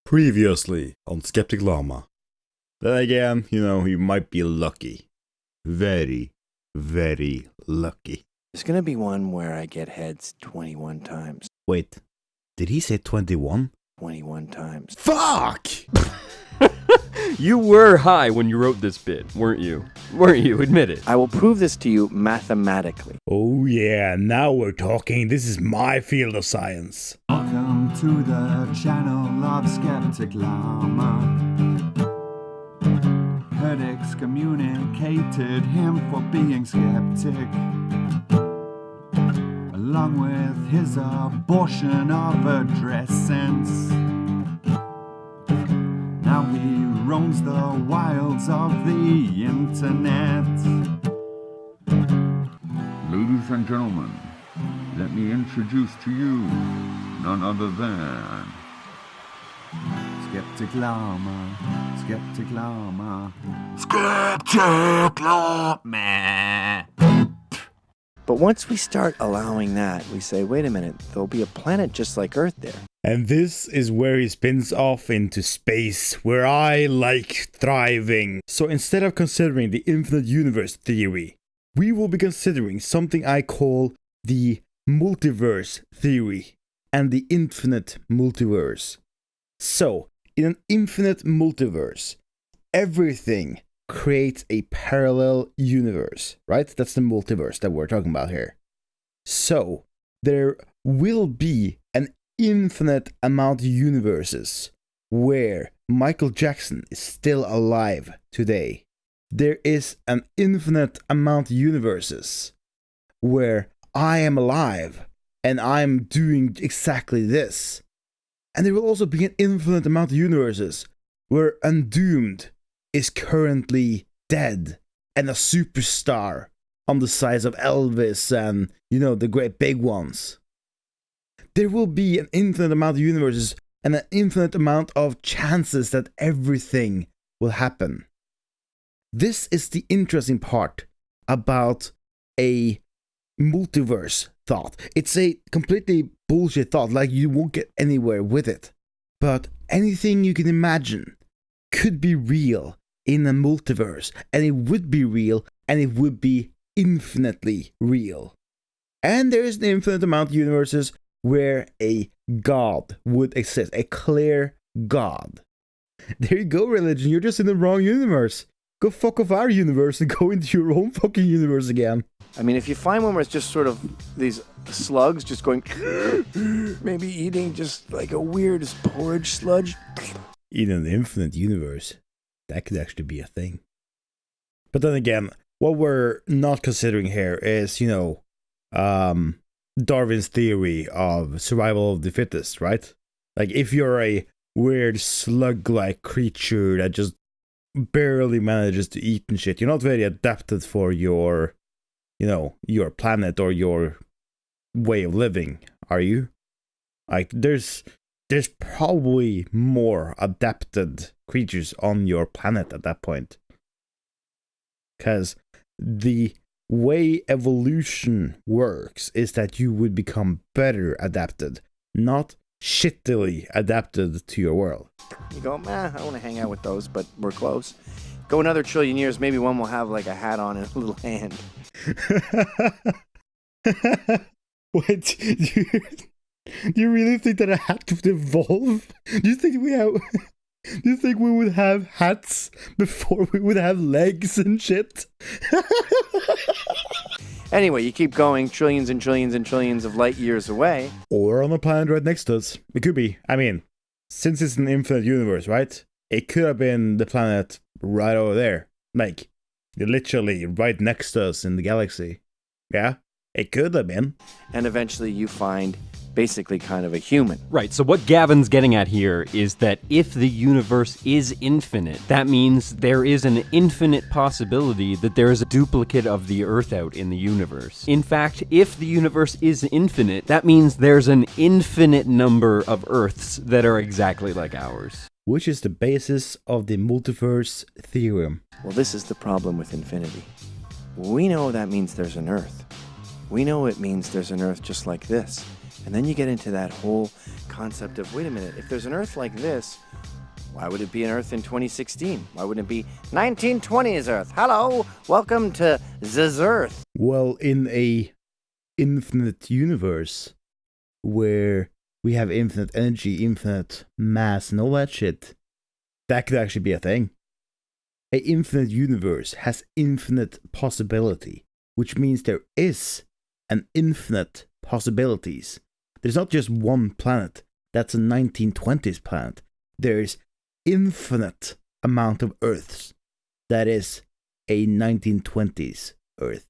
Previously on Skeptic Llama. Then again, you might be lucky. Very, very lucky. There's gonna be one where I get heads 21 times. Wait, did he say 21? 21 times. Fuck! You were high when you wrote this bit, weren't you? Weren't you? Admit it. I will prove this to you mathematically. Oh yeah, now we're talking. This is my field of science. Welcome to the channel of Skeptic Llama. Had excommunicated him for being skeptic, along with his abortion of a dress sense. Now he roams the wilds of the internet. Ladies and gentlemen, let me introduce to you none other than Skeptic Llama, Skeptic Llama. Skeptic Llama. But once we start allowing that, we say, wait a minute, there'll be a planet just like Earth there. And this is where he spins off into space, where I like thriving. So instead of considering the infinite universe theory, we will be considering something I call the multiverse theory and the infinite multiverse. So, in an infinite multiverse, everything creates a parallel universe, right? That's the multiverse that we're talking about here. So, there will be an infinite amount of universes where Michael Jackson is still alive today. There is an infinite amount of universes where I am alive and I'm doing exactly this. And there will also be an infinite amount of universes where Undoomed is currently dead and a superstar on the size of Elvis and, the great big ones. There will be an infinite amount of universes and an infinite amount of chances that everything will happen. This is the interesting part about a multiverse thought. It's a completely bullshit thought, like you won't get anywhere with it. But anything you can imagine could be real in a multiverse, and it would be real, and it would be infinitely real. And there is an infinite amount of universes where a god would exist, a clear god. There you go, religion, you're just in the wrong universe. Go fuck off our universe and go into your own fucking universe again. I mean, if you find one where it's just sort of these slugs just going, maybe eating just like a weird porridge sludge. In an infinite universe, that could actually be a thing. But then again, what we're not considering here is, Darwin's theory of survival of the fittest, right? Like, if you're a weird slug-like creature that just barely manages to eat and shit, you're not very adapted for your planet or your way of living, are you? Like, there's probably more adapted creatures on your planet at that point. Because the way evolution works is that you would become better adapted, not shittily adapted to your world. You go, I don't want to hang out with those, but we're close. Go another trillion years, maybe one will have like a hat on and a little hand. What? Do you really think that a hat would evolve? Do you think we would have hats before we would have legs and shit? Anyway, you keep going trillions and trillions and trillions of light years away. Or on a planet right next to us. It could be. I mean, since it's an infinite universe, right? It could have been the planet right over there. Like, literally right next to us in the galaxy. Yeah? It could have been. And eventually you find basically kind of a human. Right, so what Gavin's getting at here is that if the universe is infinite, that means there is an infinite possibility that there is a duplicate of the Earth out in the universe. In fact, if the universe is infinite, that means there's an infinite number of Earths that are exactly like ours. Which is the basis of the multiverse theorem. Well, this is the problem with infinity. We know that means there's an Earth. We know it means there's an Earth just like this. And then you get into that whole concept of, wait a minute, if there's an Earth like this, why would it be an Earth in 2016? Why wouldn't it be 1920s Earth? Hello, welcome to this Earth. Well, in a infinite universe where we have infinite energy, infinite mass, and all that shit, that could actually be a thing. An infinite universe has infinite possibility, which means there is an infinite possibilities. There's not just one planet that's a 1920s planet. There's infinite amount of Earths that is a 1920s Earth.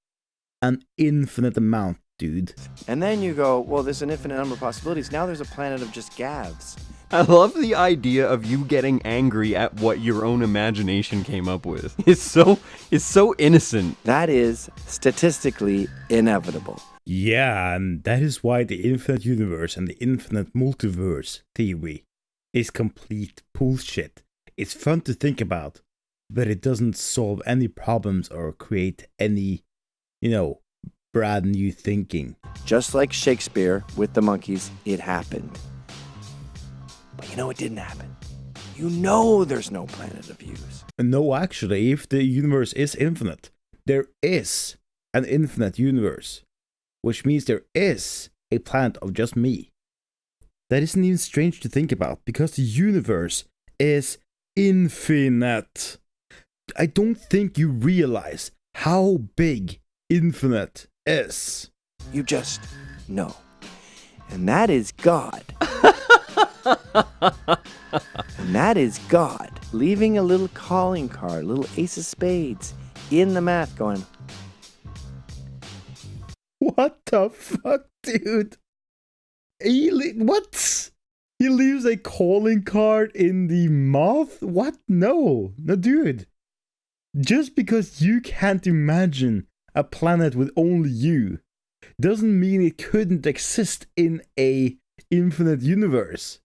An infinite amount, dude. And then you go, well, there's an infinite number of possibilities. Now there's a planet of just Gavs. I love the idea of you getting angry at what your own imagination came up with. It's so innocent. That is statistically inevitable. Yeah, and that is why the infinite universe and the infinite multiverse theory is complete bullshit. It's fun to think about, but it doesn't solve any problems or create any, brand new thinking. Just like Shakespeare with the monkeys, it happened. But it didn't happen. There's no planet of use. No, actually, if the universe is infinite, there is an infinite universe, which means there is a planet of just me. That isn't even strange to think about, because the universe is infinite. I don't think you realize how big infinite is. You just know. And that is God. And that is God leaving a little calling card, a little ace of spades in the math going, what the fuck, dude? What? He leaves a calling card in the mouth? What? No, dude. Just because you can't imagine a planet with only you doesn't mean it couldn't exist in a infinite universe.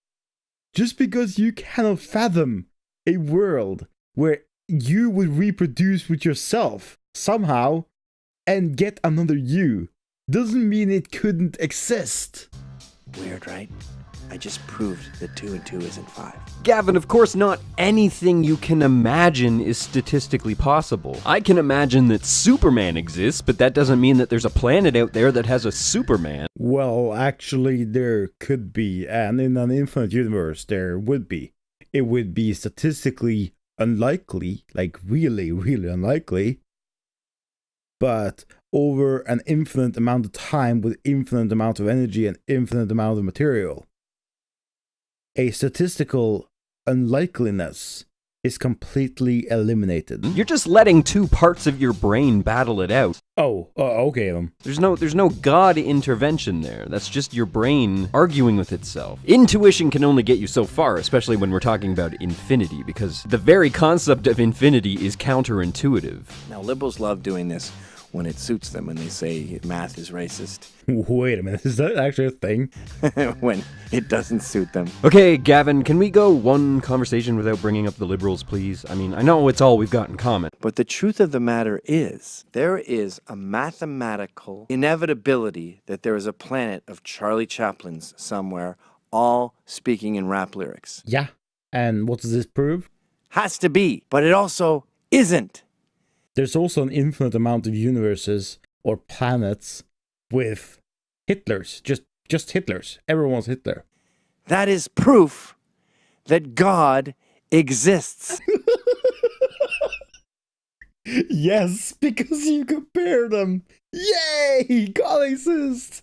Just because you cannot fathom a world where you would reproduce with yourself somehow and get another you doesn't mean it couldn't exist. Weird, right? I just proved that 2 and 2 isn't 5. Gavin, of course not anything you can imagine is statistically possible. I can imagine that Superman exists, but that doesn't mean that there's a planet out there that has a Superman. Well, actually, there could be, and in an infinite universe, there would be. It would be statistically unlikely, like really, really unlikely, but over an infinite amount of time with infinite amount of energy and infinite amount of material, a statistical unlikeliness is completely eliminated. You're just letting two parts of your brain battle it out. Okay. There's no God intervention there. That's just your brain arguing with itself. Intuition can only get you so far, especially when we're talking about infinity, because the very concept of infinity is counterintuitive. Now, liberals love doing this when it suits them, when they say math is racist. Wait a minute, is that actually a thing? When it doesn't suit them. Okay, Gavin, can we go one conversation without bringing up the liberals, please? I mean, I know it's all we've got in common. But the truth of the matter is, there is a mathematical inevitability that there is a planet of Charlie Chaplin's somewhere, all speaking in rap lyrics. Yeah, and what does this prove? Has to be, but it also isn't. There's also an infinite amount of universes or planets with Hitlers, just Hitlers. Everyone's Hitler. That is proof that God exists. Yes, because you compare them. Yay! God exists!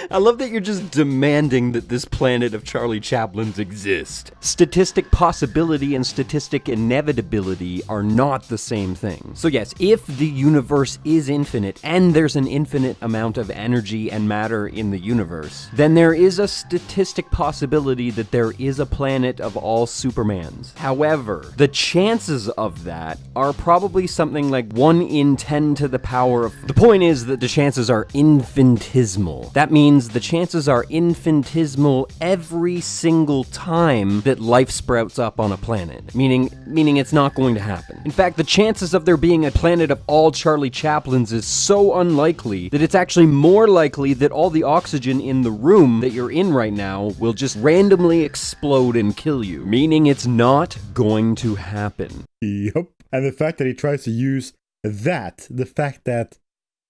I love that you're just demanding that this planet of Charlie Chaplin's exist. Statistic possibility and statistic inevitability are not the same thing. So yes, if the universe is infinite, and there's an infinite amount of energy and matter in the universe, then there is a statistic possibility that there is a planet of all Supermans. However, the chances of that are probably something like 1 in 10 to the the power of... The point is that the chances are infinitesimal. That means the chances are infinitesimal every single time that life sprouts up on a planet. Meaning it's not going to happen. In fact, the chances of there being a planet of all Charlie Chaplins is so unlikely that it's actually more likely that all the oxygen in the room that you're in right now will just randomly explode and kill you. Meaning it's not going to happen. Yup. And the fact that he tries to use the fact that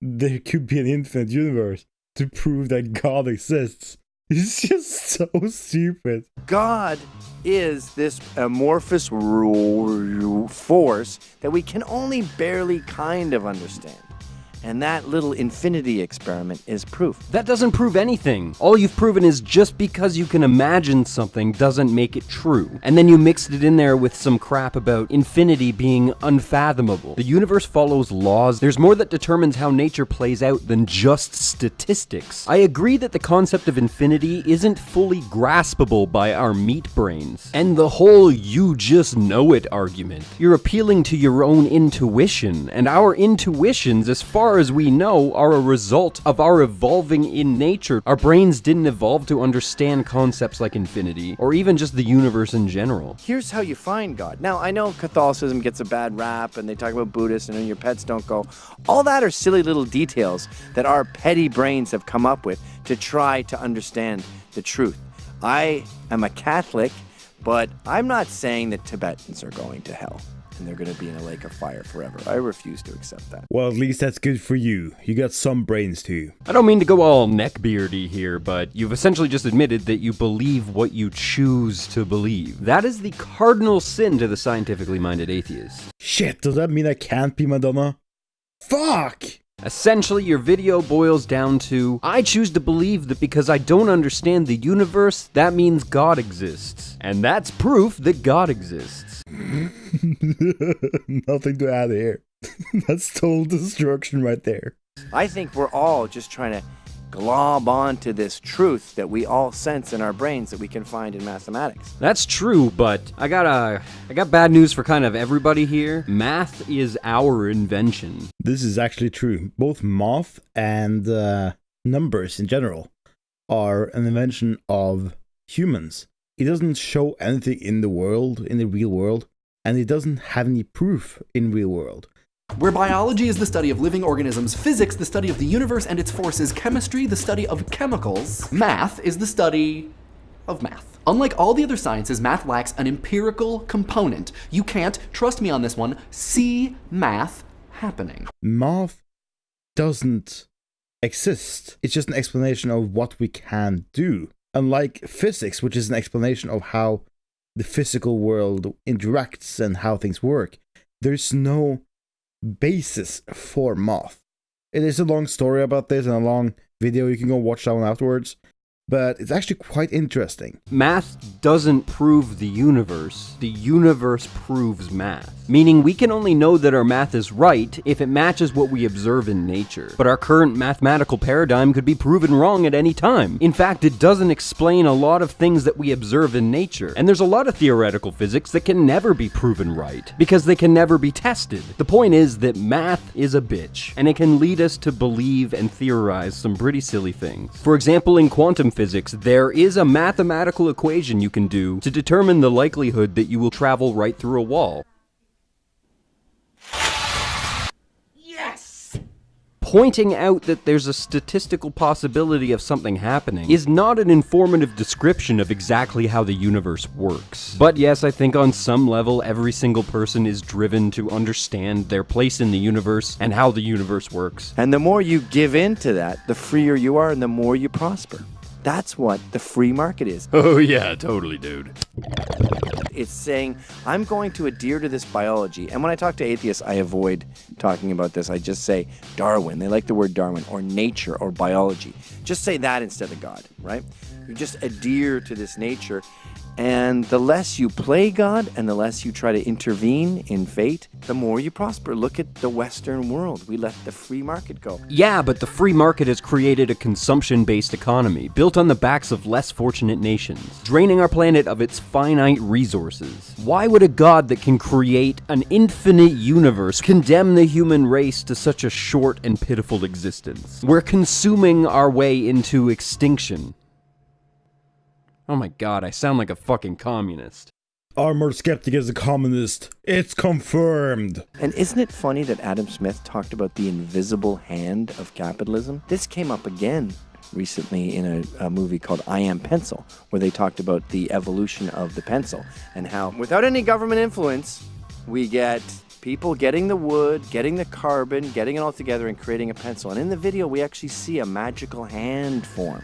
there could be an infinite universe to prove that God exists, is just so stupid. God is this amorphous force that we can only barely kind of understand. And that little infinity experiment is proof. That doesn't prove anything. All you've proven is just because you can imagine something doesn't make it true. And then you mixed it in there with some crap about infinity being unfathomable. The universe follows laws. There's more that determines how nature plays out than just statistics. I agree that the concept of infinity isn't fully graspable by our meat brains. And the whole you just know it argument. You're appealing to your own intuition, and our intuitions, as far as we know, are a result of our evolving in nature. Our brains didn't evolve to understand concepts like infinity, or even just the universe in general. Here's how you find God. Now, I know Catholicism gets a bad rap, and they talk about Buddhists, and your pets don't go. All that are silly little details that our petty brains have come up with to try to understand the truth. I am a Catholic, but I'm not saying that Tibetans are going to hell and they're going to be in a lake of fire forever. I refuse to accept that. Well, at least that's good for you. You got some brains too. I don't mean to go all neckbeardy here, but you've essentially just admitted that you believe what you choose to believe. That is the cardinal sin to the scientifically minded atheist. Shit, does that mean I can't be Madonna? Fuck! Essentially, your video boils down to, I choose to believe that because I don't understand the universe, that means God exists. And that's proof that God exists. Nothing to add here. That's total destruction right there. I think we're all just trying to glob onto this truth that we all sense in our brains that we can find in mathematics. That's true, but I got bad news for kind of everybody here. Math is our invention. This is actually true. Both math and numbers in general are an invention of humans. It doesn't show anything in the world, in the real world, and it doesn't have any proof in real world. Where biology is the study of living organisms, physics the study of the universe and its forces, chemistry the study of chemicals, math is the study of math. Unlike all the other sciences, math lacks an empirical component. You can't, trust me on this one, see math happening. Math doesn't exist. It's just an explanation of what we can do. Unlike physics, which is an explanation of how the physical world interacts and how things work, there's no basis for math. It is a long story about this and a long video. You can go watch that one afterwards. But it's actually quite interesting. Math doesn't prove the universe proves math. Meaning we can only know that our math is right if it matches what we observe in nature. But our current mathematical paradigm could be proven wrong at any time. In fact, it doesn't explain a lot of things that we observe in nature. And there's a lot of theoretical physics that can never be proven right, because they can never be tested. The point is that math is a bitch, and it can lead us to believe and theorize some pretty silly things. For example, in quantum physics, there is a mathematical equation you can do to determine the likelihood that you will travel right through a wall. Yes! Pointing out that there's a statistical possibility of something happening is not an informative description of exactly how the universe works. But yes, I think on some level, every single person is driven to understand their place in the universe and how the universe works. And the more you give in to that, the freer you are and the more you prosper. That's what the free market is. Oh yeah, totally, dude. It's saying, I'm going to adhere to this biology. And when I talk to atheists, I avoid talking about this. I just say Darwin. They like the word Darwin, or nature, or biology. Just say that instead of God, right? You just adhere to this nature. And the less you play God and the less you try to intervene in fate, the more you prosper. Look at the Western world. We let the free market go. Yeah, but the free market has created a consumption-based economy built on the backs of less fortunate nations, draining our planet of its finite resources. Why would a god that can create an infinite universe condemn the human race to such a short and pitiful existence? We're consuming our way into extinction. Oh my god, I sound like a fucking communist. Armored Skeptic is a communist. It's confirmed. And isn't it funny that Adam Smith talked about the invisible hand of capitalism? This came up again recently in a movie called I Am Pencil, where they talked about the evolution of the pencil and how without any government influence, we get people getting the wood, getting the carbon, getting it all together and creating a pencil. And in the video, we actually see a magical hand form.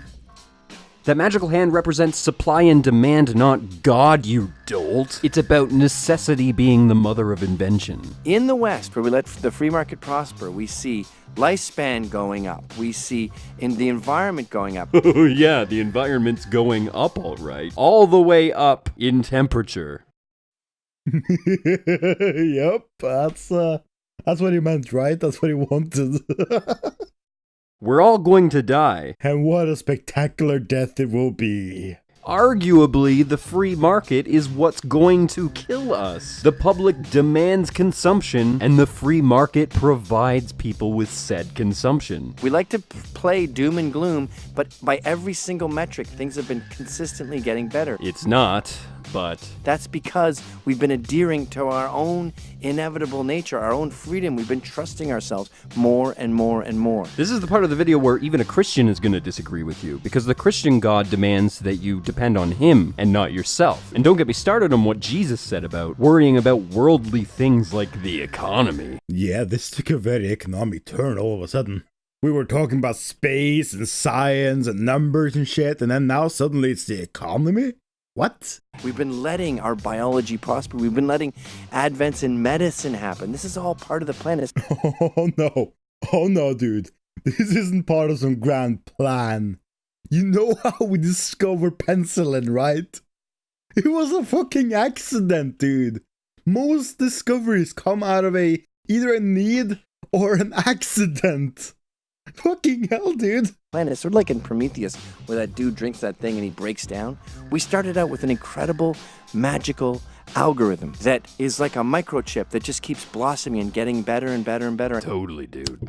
That magical hand represents supply and demand, not God, you dolt. It's about necessity being the mother of invention. In the West, where we let the free market prosper, we see lifespan going up. We see in the environment going up. Oh yeah, the environment's going up all right. All the way up in temperature. Yep, that's what he meant, right? That's what he wanted. We're all going to die. And what a spectacular death it will be. Arguably, the free market is what's going to kill us. The public demands consumption, and the free market provides people with said consumption. We like to play doom and gloom, but by every single metric, things have been consistently getting better. It's not, but... That's because we've been adhering to our own inevitable nature, our own freedom. We've been trusting ourselves more and more and more. This is the part of the video where even a Christian is going to disagree with you, because the Christian God demands that you depend on him and not yourself. And don't get me started on what Jesus said about worrying about worldly things like the economy. Yeah, this took a very economic turn all of a sudden. We were talking about space and science and numbers and shit, and then now suddenly it's the economy? What? We've been letting our biology prosper. We've been letting advents in medicine happen. This is all part of the plan. Oh no. Oh no, dude. This isn't part of some grand plan. You know how we discovered penicillin, right? It was a fucking accident, dude. Most discoveries come out of either a need or an accident. Fucking hell, dude. Planet. It's sort of like in Prometheus, where that dude drinks that thing and he breaks down. We started out with an incredible, magical algorithm that is like a microchip that just keeps blossoming and getting better and better and better. Totally, dude.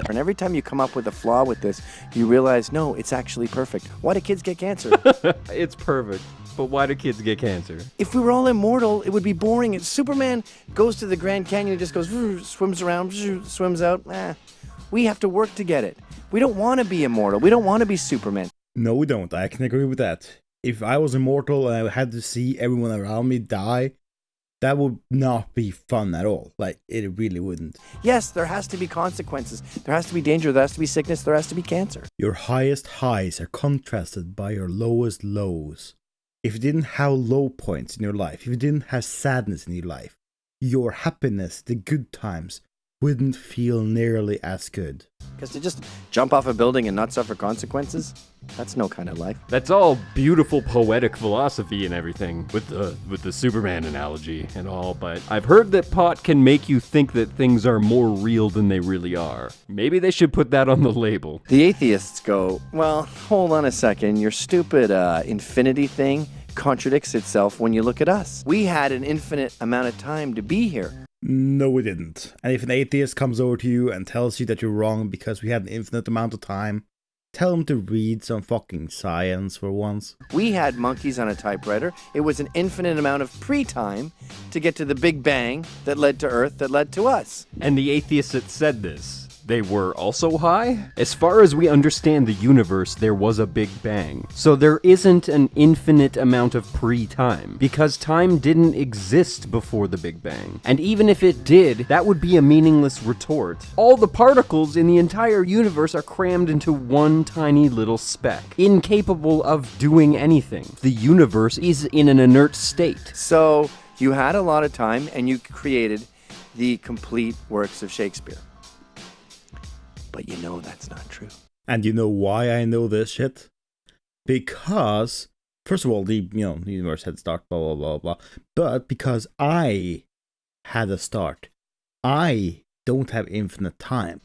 And every time you come up with a flaw with this, you realize, no, it's actually perfect. Why do kids get cancer? It's perfect. But why do kids get cancer? If we were all immortal, it would be boring. If Superman goes to the Grand Canyon and just goes, swims around, swims out, we have to work to get it. We don't want to be immortal. We don't want to be Superman. No, we don't. I can agree with that. If I was immortal and I had to see everyone around me die, that would not be fun at all. Like, it really wouldn't. Yes, there has to be consequences. There has to be danger. There has to be sickness. There has to be cancer. Your highest highs are contrasted by your lowest lows. If you didn't have low points in your life, if you didn't have sadness in your life, your happiness, the good times, wouldn't feel nearly as good. Because to just jump off a building and not suffer consequences, that's no kind of life. That's all beautiful poetic philosophy and everything, with the Superman analogy and all, but I've heard that pot can make you think that things are more real than they really are. Maybe they should put that on the label. The atheists go, well, hold on a second, your stupid infinity thing contradicts itself when you look at us. We had an infinite amount of time to be here. No, we didn't. And if an atheist comes over to you and tells you that you're wrong because we had an infinite amount of time, tell them to read some fucking science for once. We had monkeys on a typewriter. It was an infinite amount of pre-time to get to the Big Bang that led to Earth, that led to us. And the atheists that said this, they were also high? As far as we understand the universe, there was a Big Bang. So there isn't an infinite amount of pre-time, because time didn't exist before the Big Bang. And even if it did, that would be a meaningless retort. All the particles in the entire universe are crammed into one tiny little speck, incapable of doing anything. The universe is in an inert state. So you had a lot of time and you created the complete works of Shakespeare. But you know that's not true. And you know why I know this shit? Because First of all, the universe had a start, blah blah blah blah. But because I had a start, I don't have infinite time.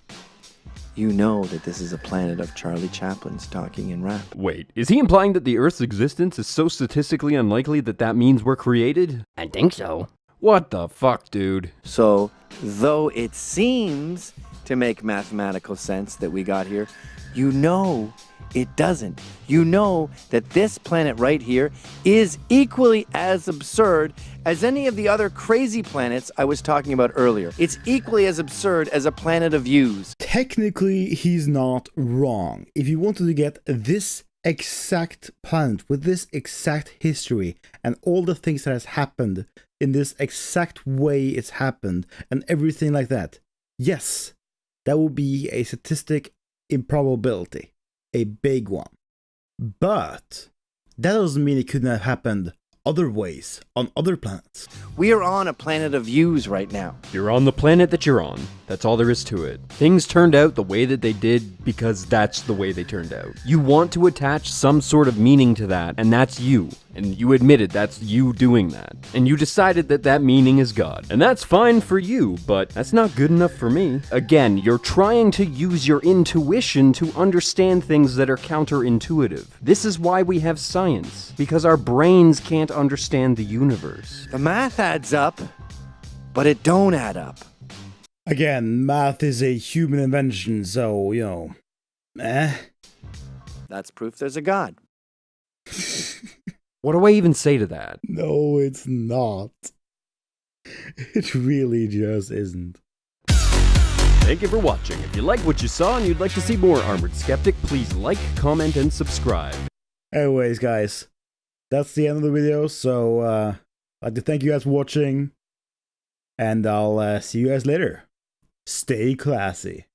You know that this is a planet of Charlie Chaplin's talking in rap. Wait, is he implying that the Earth's existence is so statistically unlikely that that means we're created? I think so. What the fuck, dude? So, though it seems to make mathematical sense that we got here, you know it doesn't. You know that this planet right here is equally as absurd as any of the other crazy planets I was talking about earlier. It's equally as absurd as a planet of views. Technically, he's not wrong. If you wanted to get this exact planet with this exact history and all the things that has happened in this exact way it's happened and everything like that, yes, that would be a statistic improbability, a big one. But that doesn't mean it couldn't have happened other ways on other planets. We are on a planet of views right now. You're on the planet that you're on. That's all there is to it. Things turned out the way that they did because that's the way they turned out. You want to attach some sort of meaning to that, and that's you. And you admitted that's you doing that. And you decided that that meaning is God. And that's fine for you, but that's not good enough for me. Again, you're trying to use your intuition to understand things that are counterintuitive. This is why we have science. Because our brains can't understand the universe. The math adds up, but it don't add up. Again, math is a human invention, so, That's proof there's a God. What do I even say to that? No, it's not. It really just isn't. Thank you for watching. If you liked what you saw and you'd like to see more Armored Skeptic, please like, comment, and subscribe. Anyways, guys, that's the end of the video, so I'd like to thank you guys for watching, and I'll see you guys later. Stay classy.